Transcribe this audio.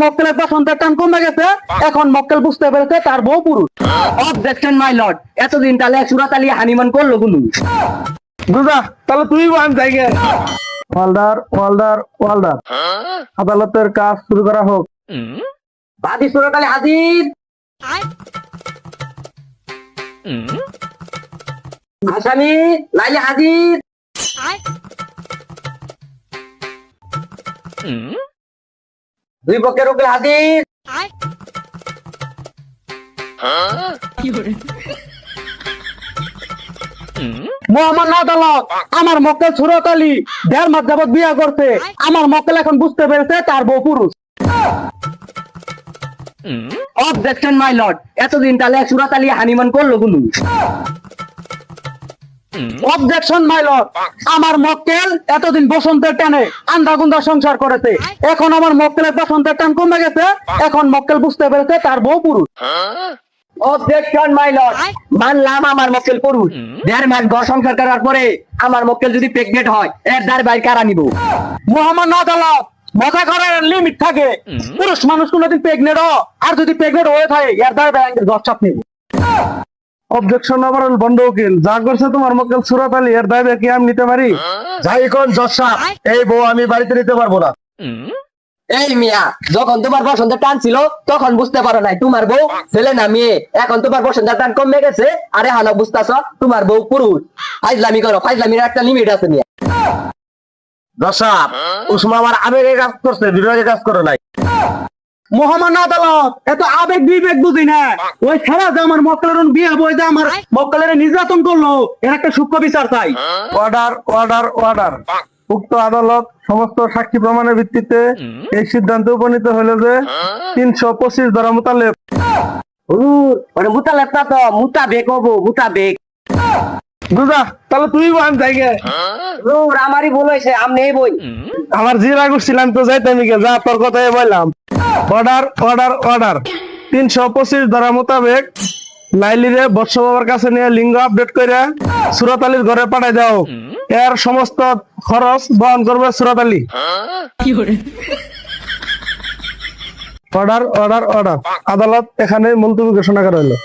মক্কেলের পছন্দের টান কমে গেছে, এখন মক্কেল বুঝতে পেরেছে তার বউ পুরুষ। অবজেকশন মাই লর্ড, এতদিন তাহলে সুরাত আলী হানিমান করলো গুলু। বুঝা তাহলে তুই বান জায়গা। ওয়াল্ডার ওয়াল্ডার ওয়াল্ডার, আদালতের কাজ শুরু করা হোক। বাদী সুরাত আলী হাজির। আসামি লাইলি হাজির। দুই পক্ষের উকিল হাজির। মোহাম্মদ আদালত, আমার মক্কেল সুরত আলী 1.5 মাস যাবত বিয়ে করছে। আমার মক্কেল এখন বুঝতে পেরেছে তার বউ পুরুষ। অবজেকশন মাই লর্ড, এতদিন তাহলে সুরাত আলী হানিমান করলো গুলু। অবজেকশন মাই লর্ড, আমার মক্কেল এতদিন বসন্তের টানে আন্ধাগুন্দা সংসার করেছে, এখন আমার মক্কেলের বসন্তের টান কমে গেছে, এখন মক্কেল বুঝতে পেরেছে তার বউ পুরুষ। অবজেকশন মাই লর্ড, মানলাম আমার মক্কেল পুরুষ। 1.5 মাস ঘর সংসার করার পরে আমার মক্কেল যদি প্রেগনেন্ট হয়, এর দ্বার বাইর কারা নিব? মোহাম্মদ আদালত, মজা করার লিমিট থাকে। পুরুষ মানুষ কোনোদিন প্রেগনেন্ট আর যদি প্রেগনেন্ট হয়ে থাকে, এর দ্বার বাইর গচ্ছাপ নিব। অবজেকশন ওভারঅল বন্ধ উকিল, যা করছে তোমার মক্কেল সুরাত আলী, এর দায় কি আমি নিতে পারি? যাই কোন জজ সাহেব, এই বউ আমি বাড়িতে নিতে পারবো না। এই মিয়া, যখন তোমার বসন্তের টান ছিল তখন বুঝতে পারো নাই তোমার বউ ছেলে না মেয়ে, এখন তোমার বসন্তের টান কমে গেছে, আরে হালো বুঝতেছ তোমার বউ পুরুষ। ফাইজলামি করো, ফাইজলামির একটা লিমিট আছে মিয়া। জজ সাহেব, উসমা আমার আবেগে কাজ করছে, বিবেকে কাজ করে নাই। মোহাম্মদ আদালত, এত আবেগ বিবেক বুঝি না। ওই ছাড়া যে আমার মক্কেলের বিয়ে বই যে আমার মক্কেলের নির্যাতন করলো, এর একটা সূক্ষ্ম বিচার চাই। অর্ডার অর্ডার অর্ডার, উক্ত আদালত সমস্ত সাক্ষী প্রমাণের ভিত্তিতে এই সিদ্ধান্তে উপনীত হলো যে 325 ধারা মোতালেব। ওরে মুতালেব না তো, মুতাবেক হবো, মুতাবেক। বুঝা তাহলে তুই বান জায়গা। আমারই ভুল হয়েছে, আমি এই বই। আমার যে রাগ উঠছিলাম তো যাইতাম কে, যা তোর কথাই বললাম। অর্ডার অর্ডার অর্ডার, 325 ধারা মোতাবেক লাইলিরে বৎস বাবার কাছে নিয়ে লিঙ্গ আপডেট করে সুরাত আলীর ঘরে পাঠাই দাও। এর সমস্ত খরচ বহন করবে সুরাত আলী। অর্ডার অর্ডার অর্ডার, আদালত এখানে মুলতবি ঘোষণা করা হলো।